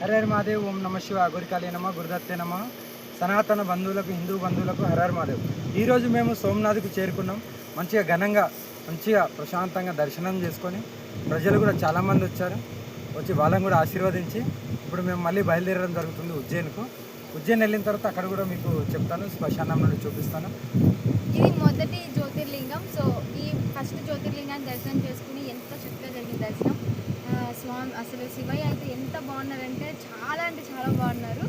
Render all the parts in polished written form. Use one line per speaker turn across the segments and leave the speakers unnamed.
హర హర మహాదేవ్. ఓం నమ శివ. గురికాళీ నమ, గురుదత్తే నమ. సనాతన బంధువులకు, హిందూ బంధువులకు హర హర మహాదేవ్. ఈరోజు మేము సోమనాథ్కి చేరుకున్నాం. మంచిగా ఘనంగా, మంచిగా ప్రశాంతంగా దర్శనం చేసుకొని ప్రజలు కూడా చాలామంది వచ్చారు. వచ్చి వాళ్ళని కూడా ఆశీర్వదించి ఇప్పుడు మేము మళ్ళీ బయలుదేరడం జరుగుతుంది ఉజ్జయిన్కు. ఉజ్జయిన్ వెళ్ళిన తర్వాత అక్కడ కూడా మీకు చెప్తాను, శ్మశానం నుండి చూపిస్తాను.
ఇది మొదటి జ్యోతిర్లింగం. సో ఈ ఫస్ట్ జ్యోతిర్లింగాన్ని దర్శనం చేసుకుని ఎంత చక్కగా జరిగింది దర్శనం. స్వామి అసలు శివయ్య అయితే ఎంత బాగున్నారంటే చాలా బాగున్నారు.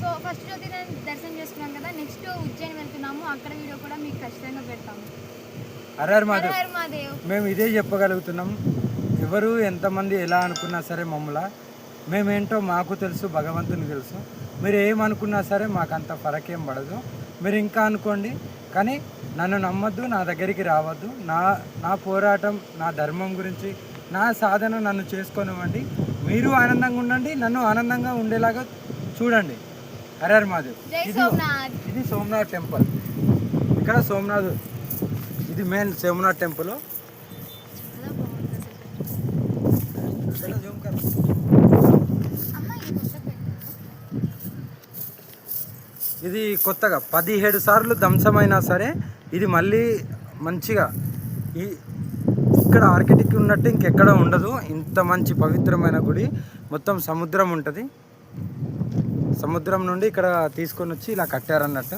సో ఫస్ట్ జ్యోతిర్లింగాన్ని దర్శనం చేసుకున్నాం కదా, నెక్స్ట్ ఉజ్జయిన్ వెళ్తున్నాము. అక్కడ వీడియో కూడా మీకు ఖచ్చితంగా పెడతాము.
హర హర మహాదేవ్. మేము ఇదే చెప్పగలుగుతున్నాం. ఎవరు ఎంతమంది ఎలా అనుకున్నా సరే మమ్మల్ని, మేమేంటో మాకు తెలుసు, భగవంతునికి తెలుసు. మీరు ఏమనుకున్నా సరే మాకంత ఫరకేం పడదు. మీరు ఇంకా అనుకోండి, కానీ నన్ను నమ్మద్దు, నా దగ్గరికి రావద్దు. నా పోరాటం, నా ధర్మం గురించి, నా సాధన నన్ను చేసుకొనివ్వండి. మీరు ఆనందంగా ఉండండి, నన్ను ఆనందంగా ఉండేలాగా చూడండి. హర హర మహాదేవ్. ఇది సోమనాథ్ టెంపుల్. ఇక్కడ సోమనాథ్, ఇది మెయిన్ సోమనాథ్ టెంపుల్. ఇది కొత్తగా 17 సార్లు ధ్వంసమైనా సరే ఇది మళ్ళీ మంచిగా ఇక్కడ ఆర్కిటెక్ట్ ఉన్నట్టు ఇంకెక్కడ ఉండదు. ఇంత మంచి పవిత్రమైన గుడి. మొత్తం సముద్రం ఉంటుంది. సముద్రం నుండి ఇక్కడ తీసుకొని వచ్చి ఇలా కట్టారన్నట్టు.